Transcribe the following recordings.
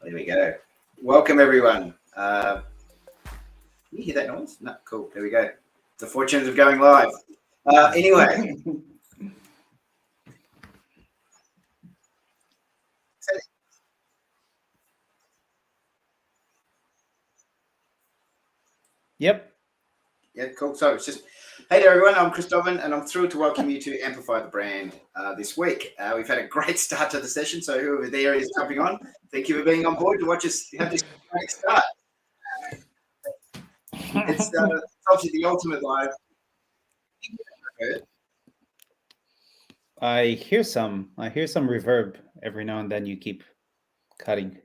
There we go. Welcome, everyone. Can you hear that noise? No, cool. There we go. The fortunes of going live. Anyway. Yep. Yeah, cool. So it's just, hey there, everyone. I'm Chris Dobbin, and I'm thrilled to welcome you to Amplify the Brand this week. We've had a great start to the session, so whoever there is jumping on, thank you for being on board to watch us have this great start. It's obviously the ultimate live. I hear some reverb every now and then. You keep cutting.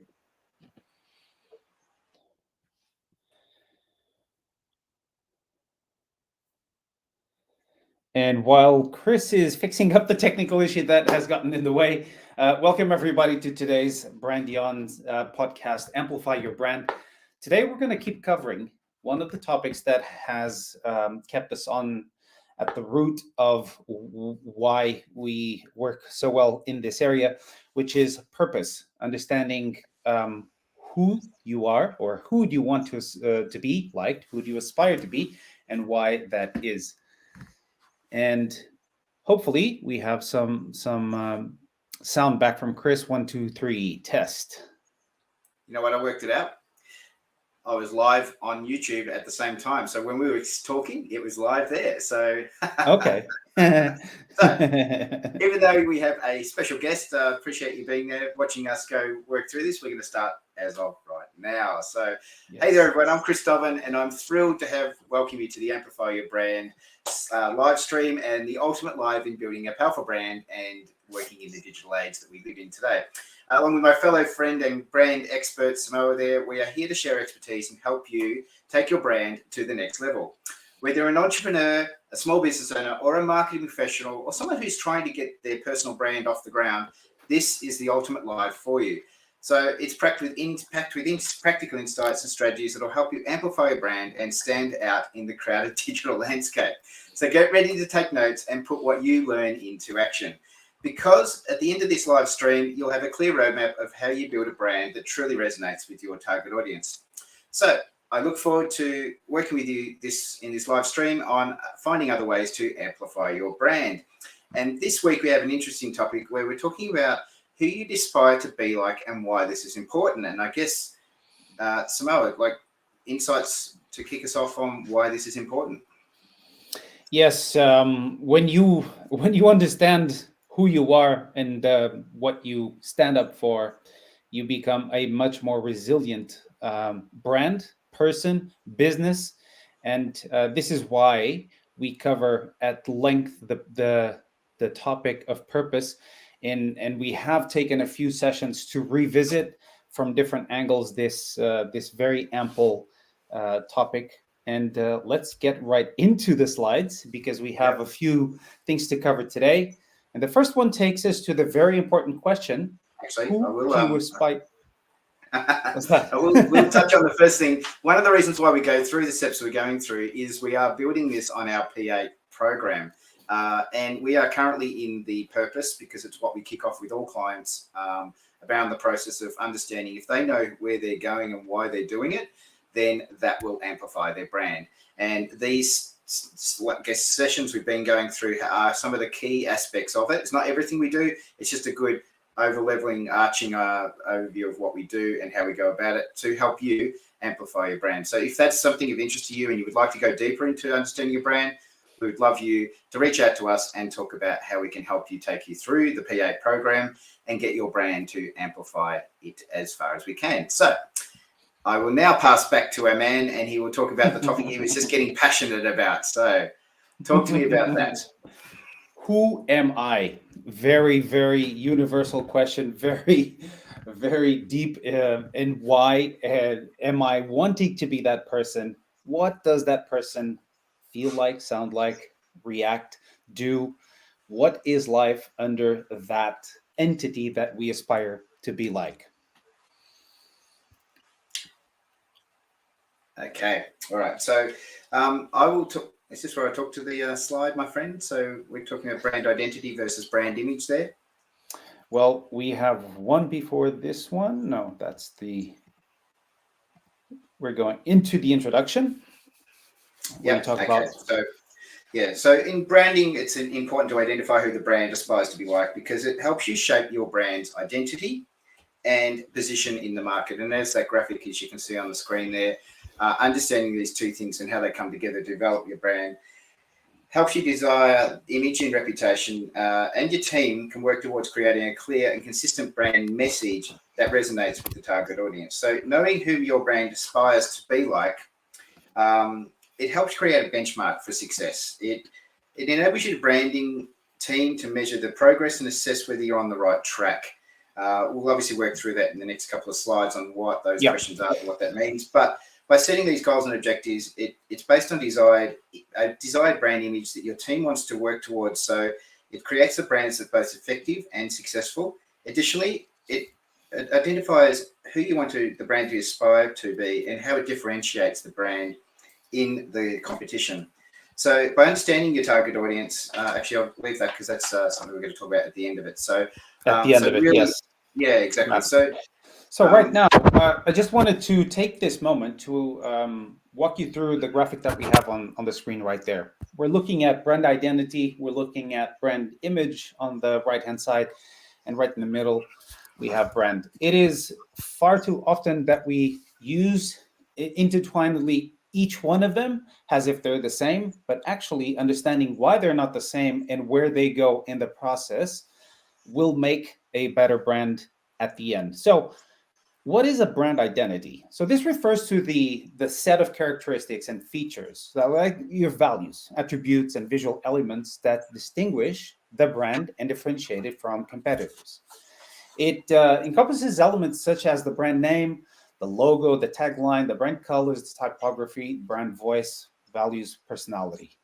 And while Chris is fixing up the technical issue that has gotten in the way, welcome everybody to today's Brandion's podcast, Amplify Your Brand. Today we're going to keep covering one of the topics that has kept us on at the root of why we work so well in this area, which is purpose, understanding who you are or who do you want to be like, who do you aspire to be, and why that is. And hopefully we have some sound back from Chris. 1, 2, 3, test. You know what? I worked it out. I was live on YouTube at the same time. So when we were talking, it was live there. So okay. So, even though we have a special guest, appreciate you being there, watching us go work through this. We're going to start as of right now. So, yes. Hey there, everyone. I'm Chris Dobbin, and I'm thrilled to welcome you to the Amplify Your Brand live stream and the ultimate live in building a powerful brand and working in the digital age that we live in today. Along with my fellow friend and brand expert, Samoa there, we are here to share expertise and help you take your brand to the next level. Whether you're an entrepreneur, a small business owner, or a marketing professional, or someone who's trying to get their personal brand off the ground, this is the ultimate live for you. So it's packed with practical insights and strategies that will help you amplify your brand and stand out in the crowded digital landscape. So get ready to take notes and put what you learn into action. Because at the end of this live stream, you'll have a clear roadmap of how you build a brand that truly resonates with your target audience. So I look forward to working with you in this live stream on finding other ways to amplify your brand. And this week we have an interesting topic where we're talking about who you aspire to be like and why this is important. And I guess, Samoa, like insights to kick us off on why this is important. Yes, when you understand who you are and what you stand up for, you become a much more resilient brand, person, business. And this is why we cover at length the topic of purpose. And we have taken a few sessions to revisit from different angles this very ample topic. And let's get right into the slides because we have a few things to cover today. And the first one takes us to the very important question. Actually, who I will, do you aspire? We'll touch on the first thing. One of the reasons why we go through the steps we're going through is we are building this on our PA program. And we are currently in the purpose because it's what we kick off with all clients around the process of understanding if they know where they're going and why they're doing it, then that will amplify their brand. And these sessions we've been going through are some of the key aspects of it. It's not everything we do. It's just a good over-leveling, arching overview of what we do and how we go about it to help you amplify your brand. So if that's something of interest to you and you would like to go deeper into understanding your brand, we would love you to reach out to us and talk about how we can help you take you through the PA program and get your brand to amplify it as far as we can. So I will now pass back to our man and he will talk about the topic he was just getting passionate about. So talk to me about that. Who am I? Very, very universal question. Very, very deep. And why am I wanting to be that person? What does that person feel like, sound like, react, do? What is life under that entity that we aspire to be like? Okay. All right. So I will talk. Is this where I talk to the slide, my friend? So we're talking about brand identity versus brand image there. Well, we have one before this one. No, we're going into the introduction. Yeah. Okay. So in branding, it's important to identify who the brand aspires to be like, because it helps you shape your brand's identity and position in the market. And there's that graphic, as you can see on the screen there. Understanding these two things and how they come together to develop your brand helps you desire image and reputation, and your team can work towards creating a clear and consistent brand message that resonates with the target audience. So knowing who your brand aspires to be like, it helps create a benchmark for success. It enables your branding team to measure the progress and assess whether you're on the right track. We'll obviously work through that in the next couple of slides on what those questions are and what that means. But by setting these goals and objectives, it's based on a desired brand image that your team wants to work towards. So it creates the brands that are both effective and successful. Additionally, it identifies who you want the brand to aspire to be and how it differentiates the brand in the competition. So by understanding your target audience, actually I'll leave that because that's something we're going to talk about at the end of it. So at the end of it, really, yes. Yeah, exactly. So right now, I just wanted to take this moment to walk you through the graphic that we have on the screen right there. We're looking at brand identity. We're looking at brand image on the right-hand side, and right in the middle, we have brand. It is far too often that we use intertwinedly each one of them as if they're the same, but actually understanding why they're not the same and where they go in the process will make a better brand at the end. So what is a brand identity? So this refers to the set of characteristics and features, that like your values, attributes, and visual elements that distinguish the brand and differentiate it from competitors. It encompasses elements such as the brand name, the logo, the tagline, the brand colors, the typography, brand voice, values, personality.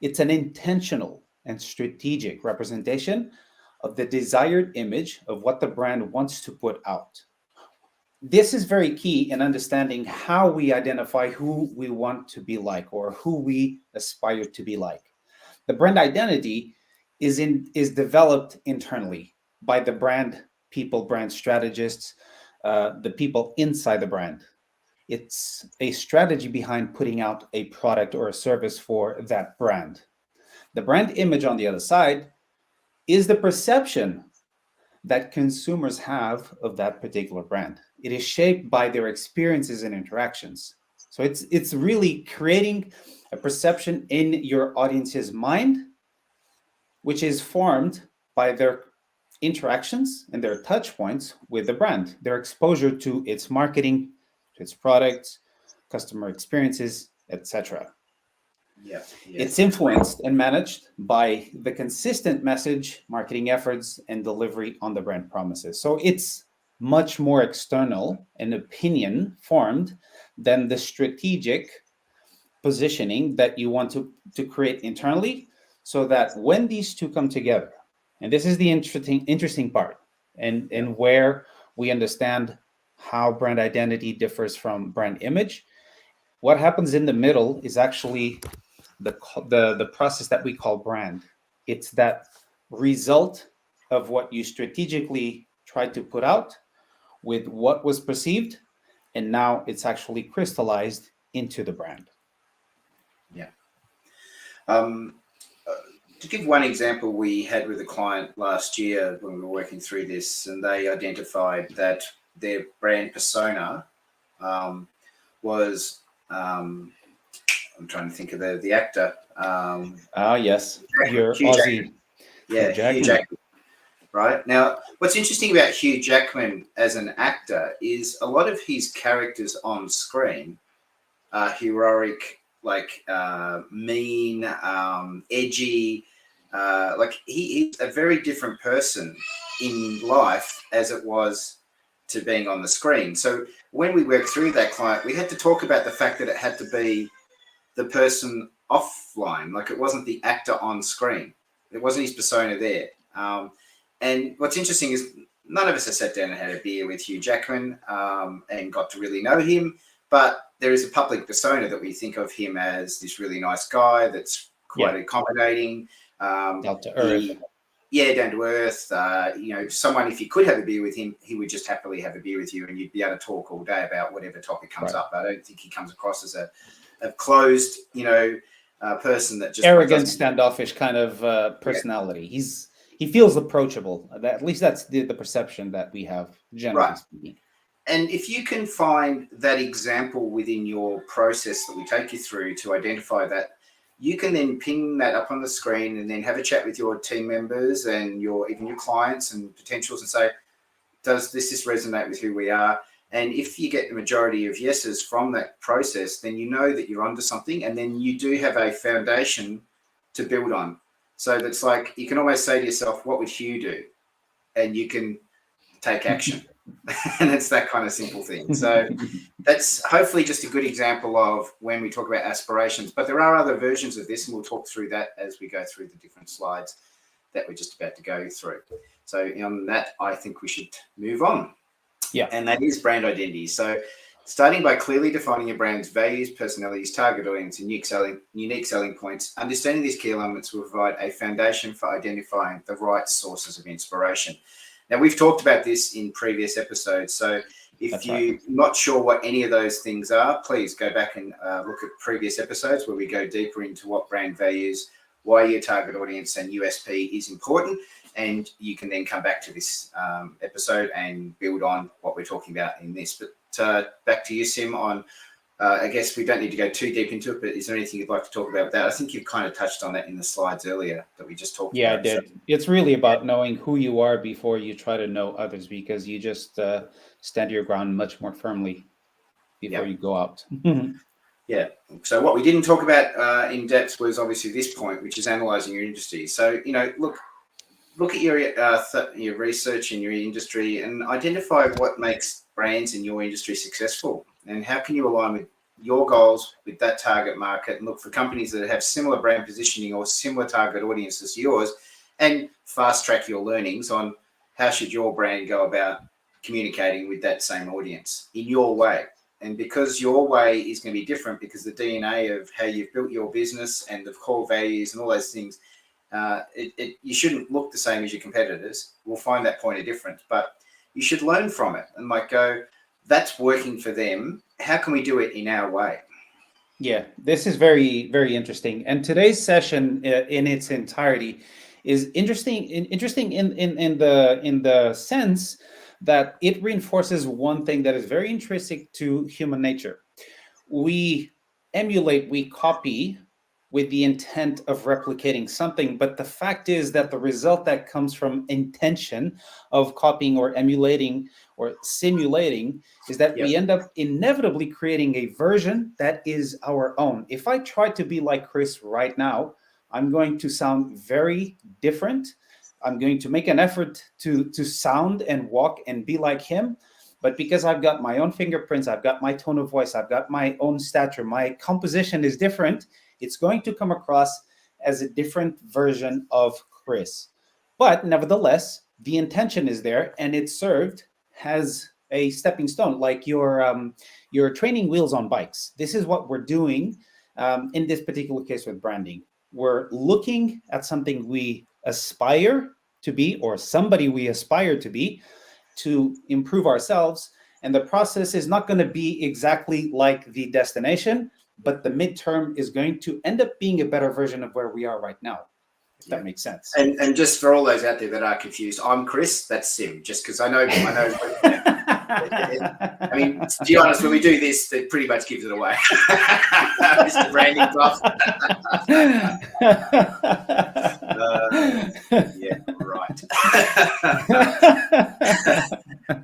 It's an intentional and strategic representation of the desired image of what the brand wants to put out. This is very key in understanding how we identify who we want to be like or who we aspire to be like. The brand identity is developed internally by the brand people, brand strategists, the people inside the brand. It's a strategy behind putting out a product or a service for that brand. The brand image on the other side is the perception that consumers have of that particular brand. It is shaped by their experiences and interactions. So it's really creating a perception in your audience's mind, which is formed by their interactions and their touch points with the brand, their exposure to its marketing, to its products, customer experiences, etc. Yeah. It's influenced and managed by the consistent message, marketing efforts, and delivery on the brand promises. So it's much more external and opinion formed than the strategic positioning that you want to create internally, so that when these two come together, and this is the interesting part, and where we understand how brand identity differs from brand image, what happens in the middle is actually the process that we call brand. It's that result of what you strategically tried to put out with what was perceived, and now it's actually crystallized into the brand. Yeah. To give one example, we had with a client last year when we were working through this, and they identified that their brand persona was I'm trying to think of the actor. Yes, your Aussie. Yeah, Hugh Jackman. Right. Now, what's interesting about Hugh Jackman as an actor is a lot of his characters on screen are heroic, like mean, edgy. Like he's a very different person in life as it was to being on the screen. So when we worked through that client, we had to talk about the fact that it had to be the person offline, like it wasn't the actor on screen. It wasn't his persona there. And what's interesting is none of us have sat down and had a beer with Hugh Jackman and got to really know him, but there is a public persona that we think of him as this really nice guy that's quite accommodating. Down to earth. down to earth. Someone, if you could have a beer with him, he would just happily have a beer with you, and you'd be able to talk all day about whatever topic comes up. I don't think he comes across as a closed, person that just arrogant, standoffish kind of personality. He feels approachable. At least that's the perception that we have, generally speaking. And if you can find that example within your process that we take you through to identify that, you can then ping that up on the screen and then have a chat with your team members and even your clients and potentials and say, does this resonate with who we are? And if you get the majority of yeses from that process, then you know that you're onto something, and then you do have a foundation to build on. So that's like, you can always say to yourself, what would Hugh do? And you can take action. And it's that kind of simple thing. So that's hopefully just a good example of when we talk about aspirations. But there are other versions of this, and we'll talk through that as we go through the different slides that we're just about to go through. So on that, I think we should move on. Yeah. And that is brand identity. So starting by clearly defining your brand's values, personalities, target audience, and unique selling points, understanding these key elements will provide a foundation for identifying the right sources of inspiration. Now, we've talked about this in previous episodes. So if you're not sure what any of those things are, please go back and look at previous episodes where we go deeper into what brand values, why your target audience and USP is important. And you can then come back to this episode and build on what we're talking about in this. But back to you, Sim, on, I guess we don't need to go too deep into it, but is there anything you'd like to talk about that? I think you've kind of touched on that in the slides earlier that we just talked about. Yeah, I did. So, it's really about knowing who you are before you try to know others, because you just stand your ground much more firmly before you go out. Yeah. So what we didn't talk about in depth was obviously this point, which is analyzing your industry. So, look at your research in your industry and identify what makes brands in your industry successful, and how can you align with your goals with that target market, and look for companies that have similar brand positioning or similar target audiences to yours, and fast track your learnings on how should your brand go about communicating with that same audience in your way. And because your way is going to be different, because the DNA of how you've built your business and the core values and all those things, you shouldn't look the same as your competitors. We'll find that point of difference, but you should learn from it and go, that's working for them. How can we do it in our way? Yeah, this is very, very interesting. And today's session in its entirety is interesting in the sense that it reinforces one thing that is very intrinsic to human nature. We emulate, we copy with the intent of replicating something. But the fact is that the result that comes from intention of copying or emulating or simulating is that we end up inevitably creating a version that is our own. If I try to be like Chris right now, I'm going to sound very different. I'm going to make an effort to sound and walk and be like him. But because I've got my own fingerprints, I've got my tone of voice, I've got my own stature, my composition is different, it's going to come across as a different version of Chris. But nevertheless, the intention is there, and it's served as a stepping stone, like your training wheels on bikes. This is what we're doing in this particular case with branding. We're looking at something we aspire to be, or somebody we aspire to be, to improve ourselves. And the process is not going to be exactly like the destination, but the midterm is going to end up being a better version of where we are right now, if that makes sense. And just for all those out there that are confused, I'm Chris, that's Sim, just because I know. I mean, to be honest, when we do this, it pretty much gives it away. It's the branding buff. Yeah, right.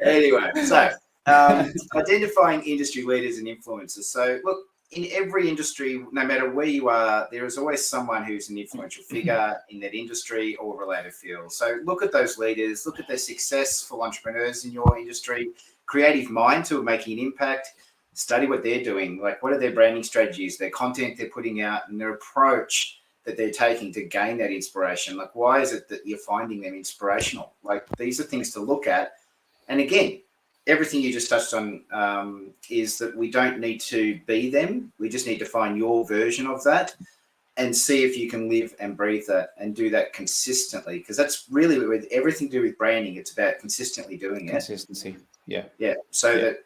Anyway, so identifying industry leaders and influencers. So look, in every industry, no matter where you are, there is always someone who's an influential figure in that industry or related field. So look at those leaders, look at the successful entrepreneurs in your industry, creative minds who are making an impact, study what they're doing, like what are their branding strategies, their content they're putting out, and their approach that they're taking to gain that inspiration. Like, why is it that you're finding them inspirational? Like, these are things to look at. And again, everything you just touched on is that we don't need to be them. We just need to find your version of that. and see if you can live and breathe that and do that consistently, because that's really with everything to do with branding. It's about consistently doing it. Consistency. Yeah. So that,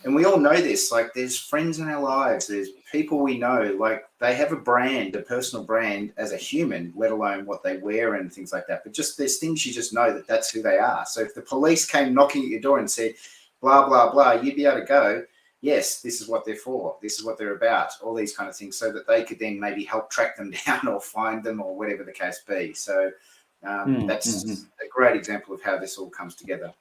and we all know this, like there's friends in our lives, there's people we know, like they have a brand, a personal brand as a human, let alone what they wear and things like that. But just there's things you just know that that's who they are. So if the police came knocking at your door and said, blah, blah, blah, you'd be able to go, yes, this is what they're for. This is what they're about, all these kind of things, so that they could then maybe help track them down or find them or whatever the case be. So that's a great example of how this all comes together.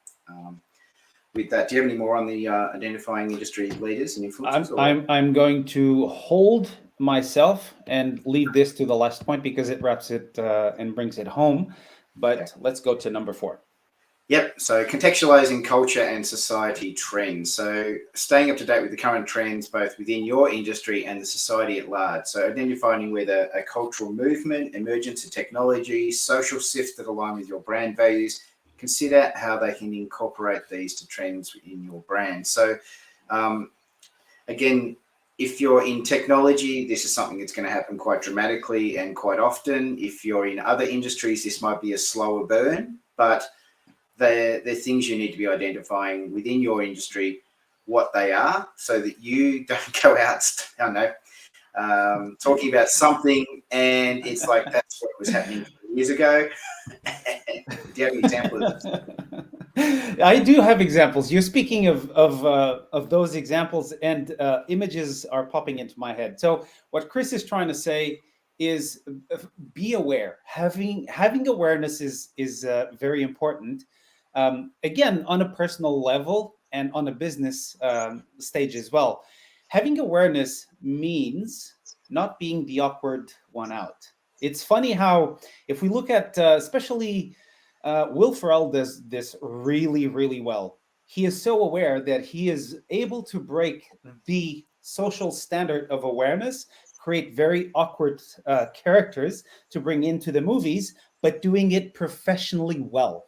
With that, do you have any more on the identifying industry leaders and influencers? I'm going to hold myself and leave this to the last point because it wraps it and brings it home. But let's go to number 4. Yep. So contextualizing culture and society trends. So staying up to date with the current trends, both within your industry and the society at large. So identifying whether a cultural movement, emergence of technology, social shifts that align with your brand values. Consider how they can incorporate these to trends in your brand. So again, if you're in technology, this is something that's going to happen quite dramatically and quite often. If you're in other industries, this might be a slower burn, but they're things you need to be identifying within your industry, what they are, so that you don't go out, I don't know, talking about something and it's like that's what was happening years ago. Do you have an example of this? I do have examples. You're speaking of those examples, and images are popping into my head. So what Chris is trying to say is be aware. Having awareness is very important. Again, on a personal level and on a business stage as well. Having awareness means not being the awkward one out. It's funny how, if we look at, especially Will Ferrell does this really, really well. He is so aware that he is able to break the social standard of awareness, create very awkward characters to bring into the movies, but doing it professionally well.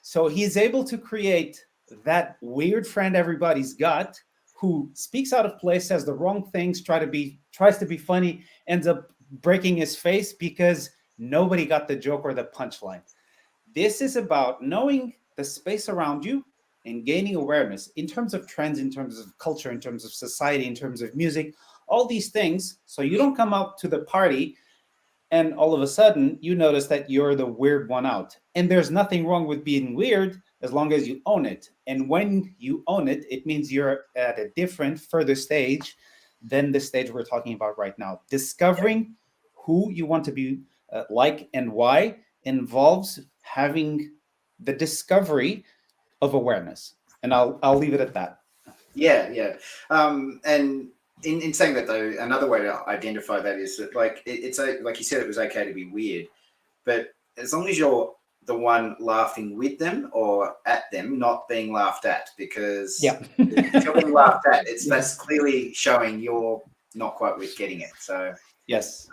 So he is able to create that weird friend everybody's got who speaks out of place, says the wrong things, tries to be funny, ends up breaking his face because nobody got the joke or the punchline. This is about knowing the space around you and gaining awareness in terms of trends, in terms of culture, in terms of society, in terms of music, all these things. So you don't come out to the party and all of a sudden you notice that you're the weird one out. And there's nothing wrong with being weird as long as you own it. And when you own it, it means you're at a different, further stage than the stage we're talking about right now. Discovering who you want to be like and why involves having the discovery of awareness. And I'll leave it at that. Yeah. And in saying that, though, another way to identify that is that, like, it's like you said, it was okay to be weird, but as long as you're the one laughing with them or at them, not being laughed at, because if you're being laughed at, that's clearly showing you're not quite with getting it. So yes,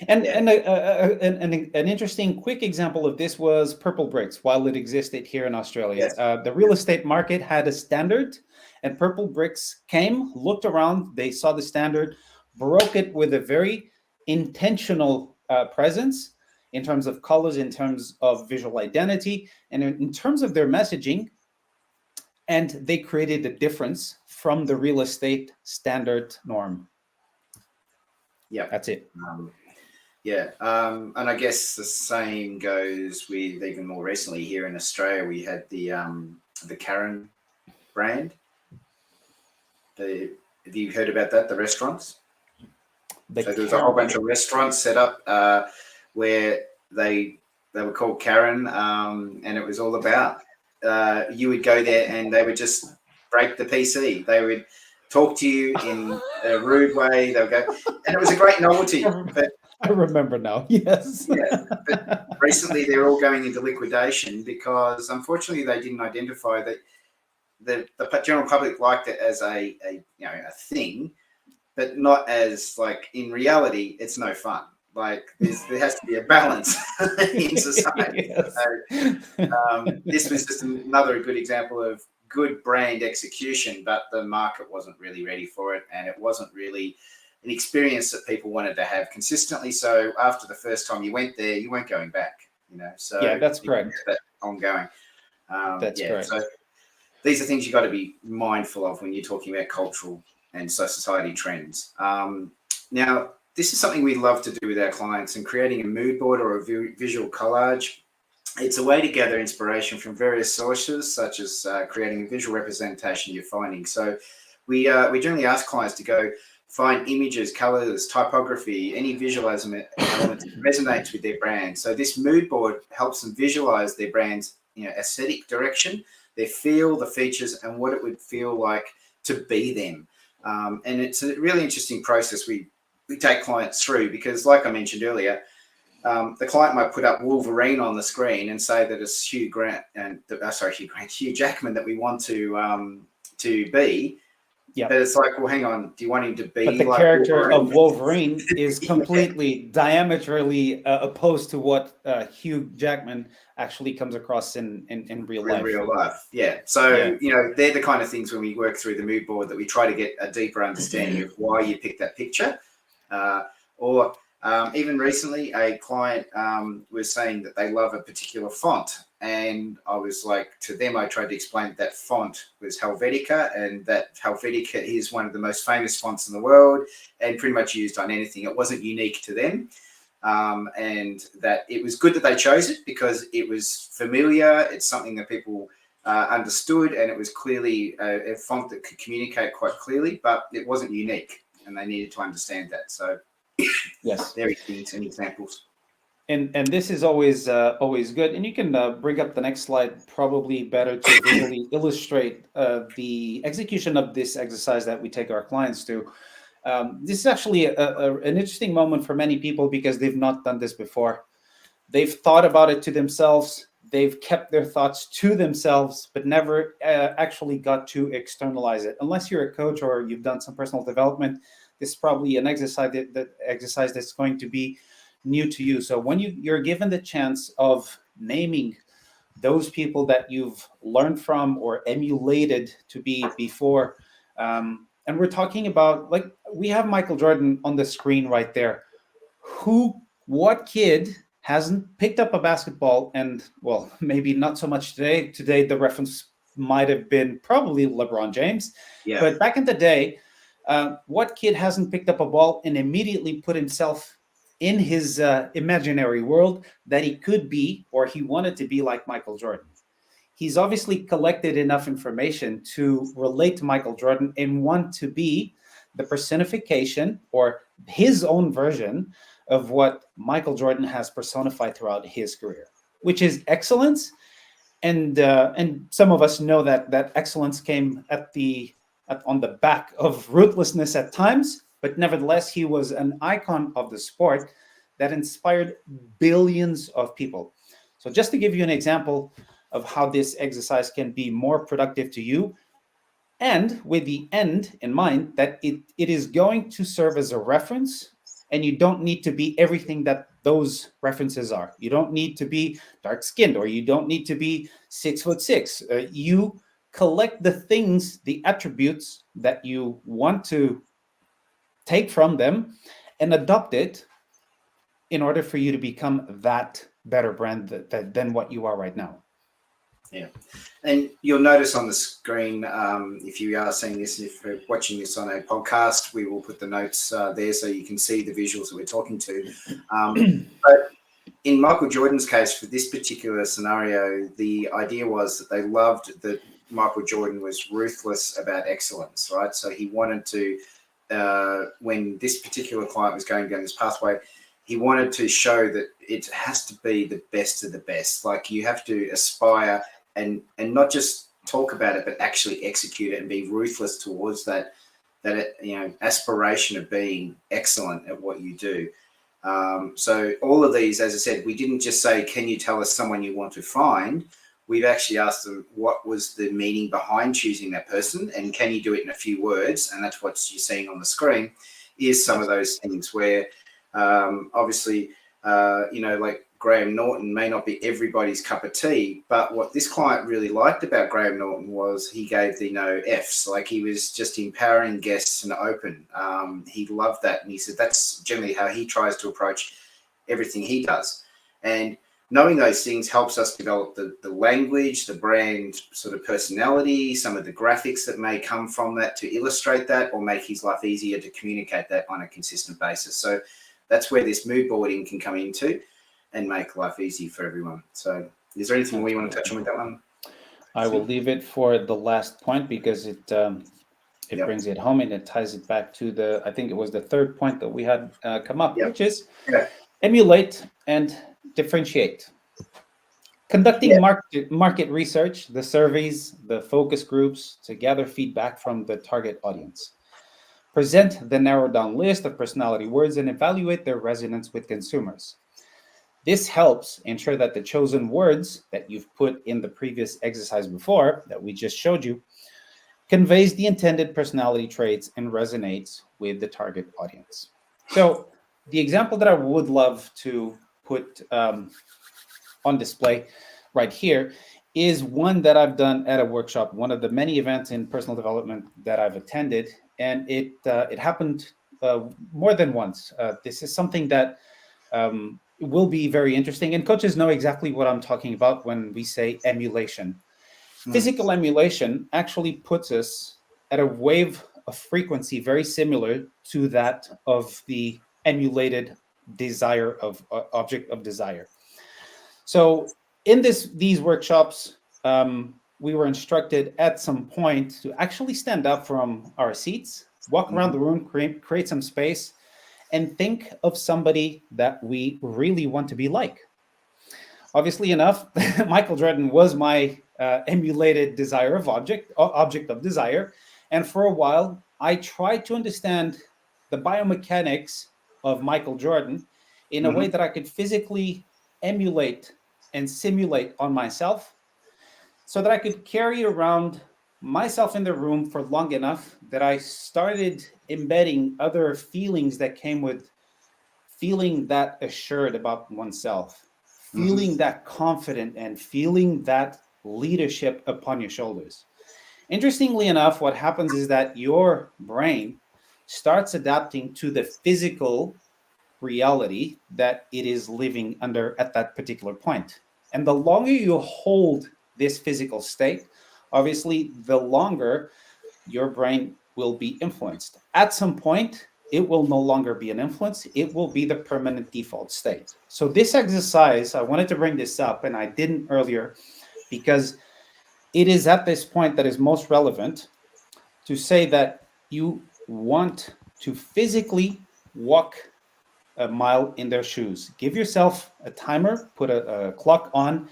and an interesting quick example of this was Purple Bricks. While it existed here in Australia, the real estate market had a standard. And Purple Bricks came, looked around, they saw the standard, broke it with a very intentional presence in terms of colors, in terms of visual identity, and in terms of their messaging. And they created a difference from the real estate standard norm. Yeah, that's it. And I guess the same goes with even more recently here in Australia. We had the Karen brand. Have you heard about that? The restaurants. So there was a whole bunch of restaurants set up where they were called Karen, and it was all about you would go there and they would just break the PC. They would talk to you in a rude way. They would go, and it was a great novelty. But I remember now. Yes. But recently they're all going into liquidation because unfortunately they didn't identify that. The general public liked it as a thing, but not as, like, in reality, it's no fun. Like there has to be a balance in society. Yes. So, this was just another good example of good brand execution, but the market wasn't really ready for it, and it wasn't really an experience that people wanted to have consistently. So after the first time you went there, you weren't going back, so yeah, that's correct. That ongoing. That's correct. So these are things you got to be mindful of when you're talking about cultural and society trends. Now, this is something we love to do with our clients, and creating a mood board or a visual collage. It's a way to gather inspiration from various sources, such as creating a visual representation of your findings. So we generally ask clients to go find images, colors, typography, any visual element that resonates with their brand. So this mood board helps them visualize their brand's aesthetic direction, their feel, the features, and what it would feel like to be them. And it's a really interesting process we take clients through, because like I mentioned earlier, the client might put up Wolverine on the screen and say that it's Hugh Jackman that we want to be. Yeah. But it's like, well, hang on, do you want him to be but the like character Wolverine? of Wolverine is completely diametrally opposed to what Hugh Jackman actually comes across in real life. In real life, yeah. So, they're the kind of things when we work through the mood board that we try to get a deeper understanding of why you picked that picture. Or even recently, a client was saying that they love a particular font. And I was like, to them, I tried to explain that font was Helvetica, and that Helvetica is one of the most famous fonts in the world and pretty much used on anything. It wasn't unique to them. And that it was good that they chose it because it was familiar. It's something that people understood, and it was clearly a font that could communicate quite clearly, but it wasn't unique, and they needed to understand that. So yes, there are some examples. And this is always good. And you can bring up the next slide, probably better to visually illustrate the execution of this exercise that we take our clients to. This is actually an interesting moment for many people because they've not done this before. They've thought about it to themselves. They've kept their thoughts to themselves, but never actually got to externalize it. Unless you're a coach or you've done some personal development, this is probably an exercise that's going to be new to you. So when you're given the chance of naming those people that you've learned from or emulated to be before, and we're talking about, like, we have Michael Jordan on the screen right there. What kid hasn't picked up a basketball? And well, maybe not so much today. Today, the reference might have been probably LeBron James. Yeah. But back in the day, what kid hasn't picked up a ball and immediately put himself in his imaginary world that he could be, or he wanted to be, like Michael Jordan? He's obviously collected enough information to relate to Michael Jordan and want to be the personification or his own version of what Michael Jordan has personified throughout his career, which is excellence. And some of us know that excellence came on the back of ruthlessness at times. But nevertheless, he was an icon of the sport that inspired billions of people. So just to give you an example of how this exercise can be more productive to you, and with the end in mind, that it is going to serve as a reference, and you don't need to be everything that those references are. You don't need to be dark-skinned, or you don't need to be 6'6". You collect the things, the attributes that you want to take from them and adopt it in order for you to become that better brand than what you are right now. Yeah. And you'll notice on the screen, if you are seeing this, if you're watching this on a podcast, we will put the notes there so you can see the visuals that we're talking to. But in Michael Jordan's case, for this particular scenario, the idea was that they loved that Michael Jordan was ruthless about excellence, right? So he wanted to, when this particular client was going down this pathway, he wanted to show that it has to be the best of the best. Like, you have to aspire and not just talk about it, but actually execute it and be ruthless towards that aspiration of being excellent at what you do. So all of these, as I said, we didn't just say, can you tell us someone you want to find? We've actually asked them, what was the meaning behind choosing that person? And can you do it in a few words? And that's what you're seeing on the screen, is some of those things where obviously, like Graham Norton may not be everybody's cup of tea, but what this client really liked about Graham Norton was he gave the no Fs. Like, he was just empowering guests and open. He loved that. And he said that's generally how he tries to approach everything he does. And knowing those things helps us develop the language, the brand sort of personality, some of the graphics that may come from that to illustrate that or make his life easier to communicate that on a consistent basis. So that's where this mood boarding can come into and make life easy for everyone. So is there anything we want to touch on with that one? I will leave it for the last point because it brings it home and it ties it back to I think it was the third point that we had come up, which is emulate and differentiate. Conducting market research, the surveys, the focus groups to gather feedback from the target audience. Present the narrowed down list of personality words and evaluate their resonance with consumers. This helps ensure that the chosen words that you've put in the previous exercise before that we just showed you conveys the intended personality traits and resonates with the target audience. So the example that I would love to put on display right here is one that I've done at a workshop, one of the many events in personal development that I've attended, and it happened more than once. This is something that will be very interesting, and coaches know exactly what I'm talking about when we say emulation. Physical emulation actually puts us at a wave of frequency very similar to that of the emulated desire of object of desire. So in these workshops, we were instructed at some point to actually stand up from our seats, walk around the room, create some space, and think of somebody that we really want to be like. Obviously enough, Michael Jordan was my emulated desire of object of desire. And for a while, I tried to understand the biomechanics of Michael Jordan in a way that I could physically emulate and simulate on myself so that I could carry around myself in the room for long enough that I started embedding other feelings that came with feeling that assured about oneself, feeling that confident, and feeling that leadership upon your shoulders. Interestingly enough, what happens is that your brain starts adapting to the physical reality that it is living under at that particular point. And the longer you hold this physical state, obviously, the longer your brain will be influenced. At some point, it will no longer be an influence. It will be the permanent default state. So this exercise, I wanted to bring this up, and I didn't earlier, because it is at this point that is most relevant to say that you want to physically walk a mile in their shoes. Give yourself a timer, put a clock on,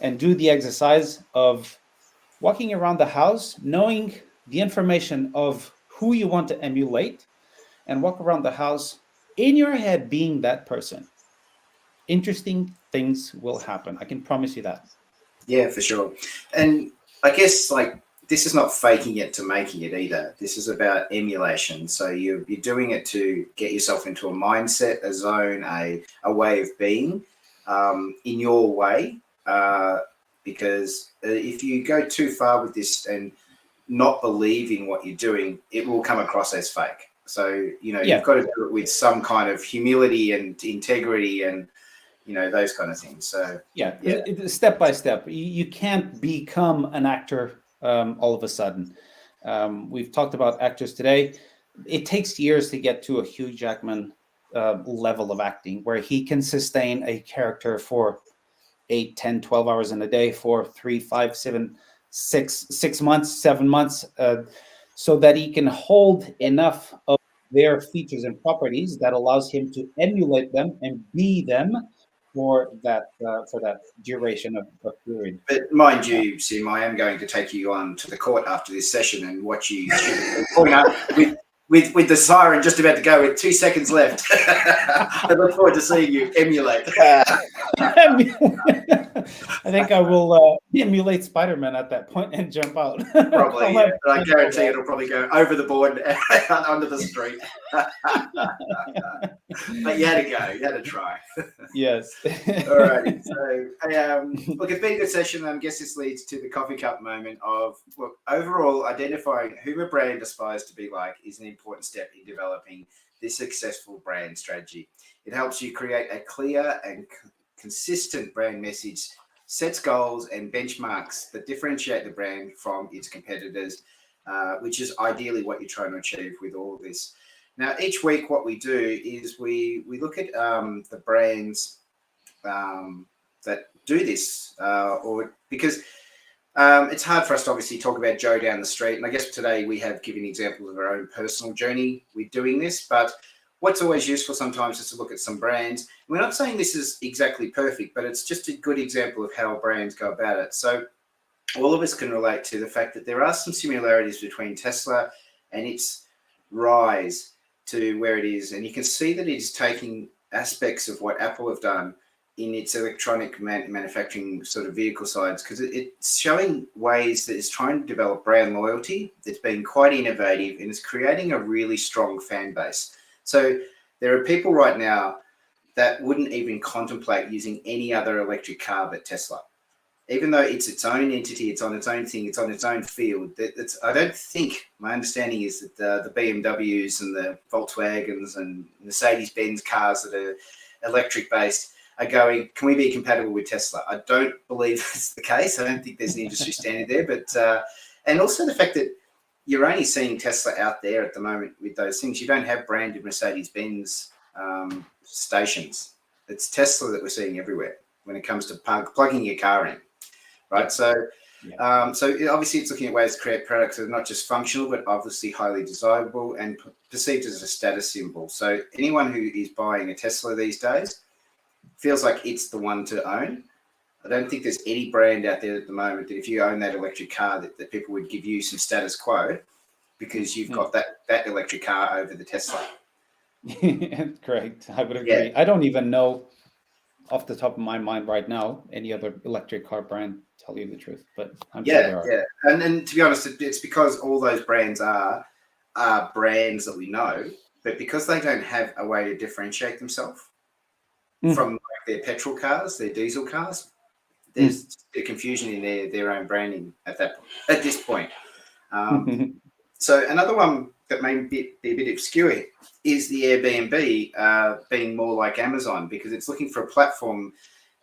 and do the exercise of walking around the house, knowing the information of who you want to emulate, and walk around the house in your head being that person. Interesting things will happen. I can promise you that. Yeah, for sure. And I guess like this is not faking it to making it either. This is about emulation. So you're doing it to get yourself into a mindset, a zone, a way of being in your way. Because if you go too far with this and not believing what you're doing, it will come across as fake. So, you've got to do it with some kind of humility and integrity and, those kind of things. So, step by step. You can't become an actor all of a sudden. We've talked about actors today. It takes years to get to a Hugh Jackman level of acting where he can sustain a character for 8, 10, 12 hours in a day for 3, 5, 7, 6 months, 7 months, so that he can hold enough of their features and properties that allows him to emulate them and be them for that duration of period. But mind you, Sim, I am going to take you on to the court after this session and watch you point up with the siren just about to go with 2 seconds left. I look forward to seeing you emulate. I think I will emulate Spider-Man at that point and jump out. Probably, yeah. But I guarantee it'll probably go over the board and onto the street. But you had to go. You had to try. Yes. All right. So, look, it's been a good session. I guess this leads to the coffee cup moment of, look, overall, identifying who a brand aspires to be like is an important step in developing this successful brand strategy. It helps you create a clear and consistent brand message, sets goals and benchmarks that differentiate the brand from its competitors, which is ideally what you're trying to achieve with all of this. Now, each week, what we do is we look at the brands that do this, because it's hard for us to obviously talk about Joe down the street. And I guess today we have given examples of our own personal journey with doing this. But what's always useful sometimes is to look at some brands. We're not saying this is exactly perfect, but it's just a good example of how brands go about it. So all of us can relate to the fact that there are some similarities between Tesla and its rise to where it is. And you can see that it is taking aspects of what Apple have done in its electronic manufacturing sort of vehicle sides, because it's showing ways that it's trying to develop brand loyalty. It's been quite innovative and it's creating a really strong fan base. So there are people right now that wouldn't even contemplate using any other electric car but Tesla. Even though it's its own entity, it's on its own thing, it's on its own field. I don't think, my understanding is that the BMWs and the Volkswagens and Mercedes-Benz cars that are electric-based are going, can we be compatible with Tesla? I don't believe that's the case. I don't think there's an industry standard there. But and also the fact that you're only seeing Tesla out there at the moment with those things. You don't have branded Mercedes-Benz stations. It's Tesla that we're seeing everywhere when it comes to plugging your car in. Right, so obviously it's looking at ways to create products that are not just functional, but obviously highly desirable and perceived as a status symbol. So anyone who is buying a Tesla these days feels like it's the one to own. I don't think there's any brand out there at the moment that if you own that electric car that people would give you some status quo because you've got that electric car over the Tesla. Correct, I would agree. I don't even know off the top of my mind right now any other electric car brand, tell you the truth, but I'm sure there are. And to be honest, it's because all those brands are brands that we know, but because they don't have a way to differentiate themselves from like their petrol cars, their diesel cars, there's a confusion in their own branding at this point. So another one that may be a bit obscure is the Airbnb being more like Amazon, because it's looking for a platform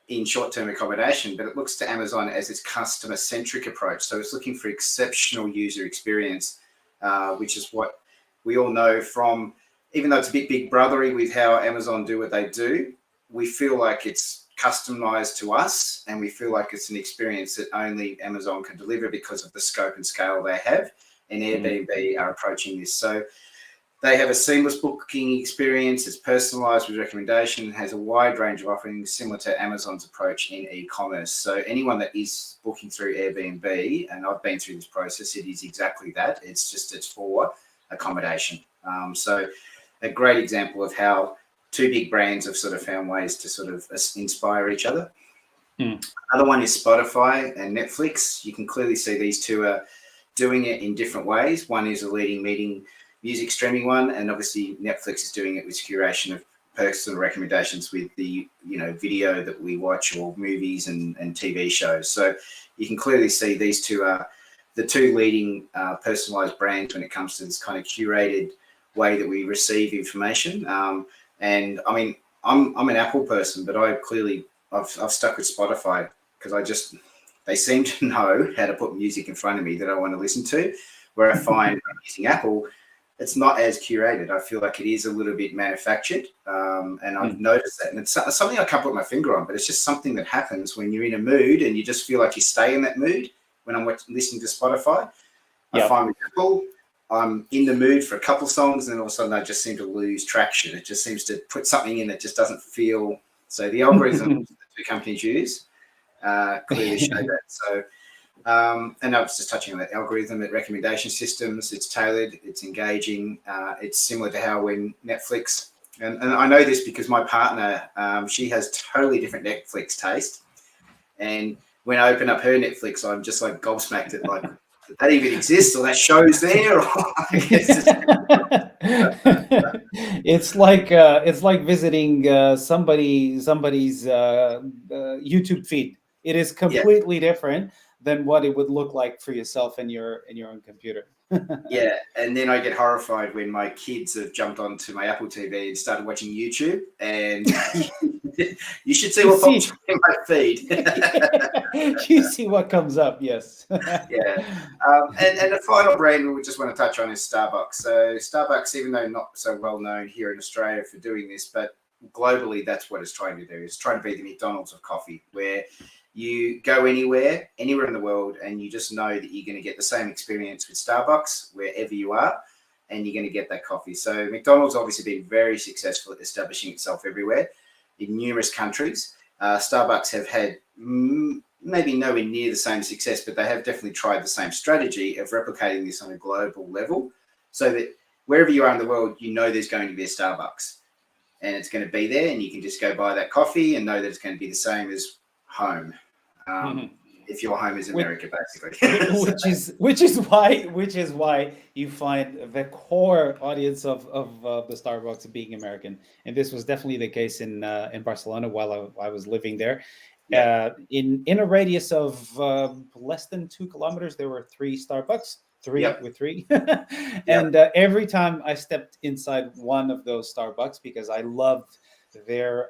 in short-term accommodation, but it looks to Amazon as its customer-centric approach. So it's looking for exceptional user experience, which is what we all know from, even though it's a bit big brothery with how Amazon do what they do, we feel like it's customized to us and we feel like it's an experience that only Amazon can deliver because of the scope and scale they have. And Airbnb are approaching this. So they have a seamless booking experience. It's personalized with recommendation, has a wide range of offerings similar to Amazon's approach in e-commerce. So anyone that is booking through Airbnb, and I've been through this process, it is exactly that. It's for accommodation. So a great example of how two big brands have sort of found ways to sort of inspire each other. Another one is Spotify and Netflix. You can clearly see these two are doing it in different ways. One is a leading music streaming one, and obviously Netflix is doing it with curation of personal recommendations with the video that we watch, or movies and TV shows. So you can clearly see these two are the two leading personalized brands when it comes to this kind of curated way that we receive information. And I mean, I'm an Apple person, but I've stuck with Spotify because they seem to know how to put music in front of me that I want to listen to, where I find when I'm using Apple, it's not as curated. I feel like it is a little bit manufactured, and I've noticed that. And it's something I can't put my finger on, but it's just something that happens when you're in a mood and you just feel like you stay in that mood. When I'm listening to Spotify, I find with Apple, I'm in the mood for a couple songs, and then all of a sudden I just seem to lose traction. It just seems to put something in that just doesn't feel. So the algorithm that the two companies use clearly show that. So, and I was just touching on that algorithm, recommendation systems. It's tailored, it's engaging. It's similar to how when Netflix, and I know this because my partner, she has totally different Netflix taste. And when I open up her Netflix, I'm just like gobsmacked at like, did that even exist, or that show's there? Or it's like visiting somebody's YouTube feed. It is completely different than what it would look like for yourself in your own computer. Yeah, and then I get horrified when my kids have jumped onto my Apple TV and started watching YouTube, and you should see what pops up in my feed. You see what comes up, yes. Yeah, and the final brand we just want to touch on is Starbucks. So Starbucks, even though not so well known here in Australia for doing this, but globally that's what it's trying to do. It's trying to be the McDonald's of coffee, where you go anywhere in the world, and you just know that you're going to get the same experience with Starbucks wherever you are, and you're going to get that coffee. So McDonald's obviously been very successful at establishing itself everywhere in numerous countries. Starbucks have had maybe nowhere near the same success, but they have definitely tried the same strategy of replicating this on a global level, so that wherever you are in the world, you know there's going to be a Starbucks, and it's going to be there, and you can just go buy that coffee and know that it's going to be the same as home. If your home is America, basically. which is why you find the core audience of the Starbucks being American, and this was definitely the case in Barcelona while I was living there. In a radius of less than 2 kilometers, there were 3 Starbucks. Three. And every time I stepped inside one of those Starbucks, because I loved their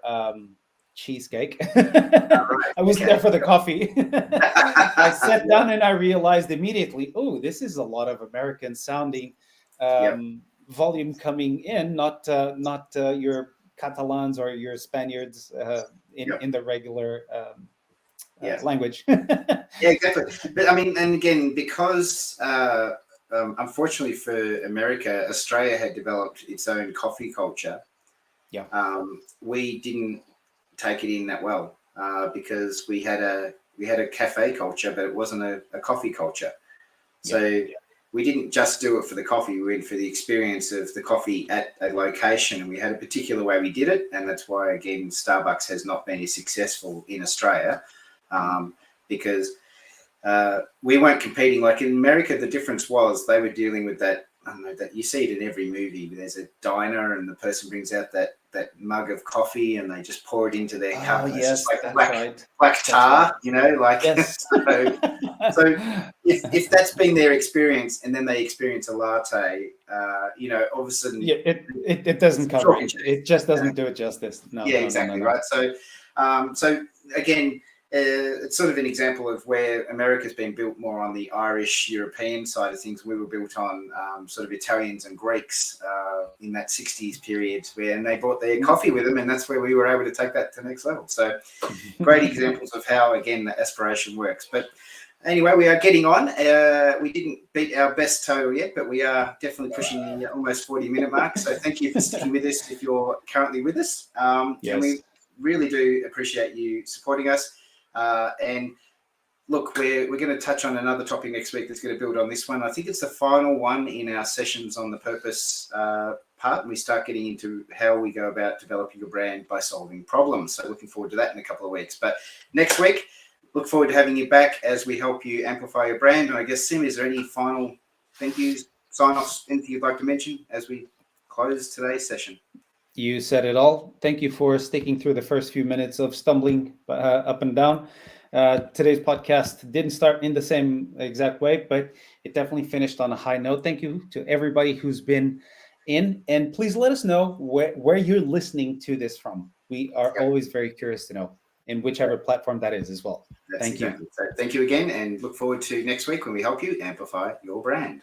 cheesecake, I wasn't there for the coffee. I sat down and I realized immediately, oh, this is a lot of American sounding volume coming in, not your Catalans or your Spaniards in the regular language. Yeah, exactly. But I mean, and again, because unfortunately for America, Australia had developed its own coffee culture. We didn't take it in that well because we had a cafe culture, but it wasn't a coffee culture. So we didn't just do it for the coffee. We went for the experience of the coffee at a location, and we had a particular way we did it. And that's why, again, Starbucks has not been as successful in Australia because we weren't competing. Like in America, the difference was they were dealing with that. I don't know, that you see it in every movie. There's a diner and the person brings out that mug of coffee and they just pour it into their cup. Oh, yes, like black tar, you know, like yes. so if that's been their experience and then they experience a latte, you know, all of a sudden it doesn't cover it. It just doesn't do it justice. No, exactly. No. Right. So again, it's sort of an example of where America's been built more on the Irish European side of things. We were built on sort of Italians and Greeks in that 60s period, and they brought their coffee with them, and that's where we were able to take that to the next level. So great examples of how, again, the aspiration works. But anyway, we are getting on. We didn't beat our best total yet, but we are definitely pushing the almost 40-minute mark. So thank you for sticking with us if you're currently with us. And we really do appreciate you supporting us. And look, we're going to touch on another topic next week that's going to build on this one. I think it's the final one in our sessions on the purpose part, and we start getting into how we go about developing your brand by solving problems. So looking forward to that in a couple of weeks. But next week, look forward to having you back as we help you amplify your brand. And I guess, Sim, is there any final thank yous, sign-offs, anything you'd like to mention as we close today's session? You said it all. Thank you for sticking through the first few minutes of stumbling up and down. Today's podcast didn't start in the same exact way, but it definitely finished on a high note. Thank you to everybody who's been in, and please let us know where you're listening to this from. We are always very curious to know, in whichever platform that is as well. Thank you. So thank you again, and look forward to next week when we help you amplify your brand.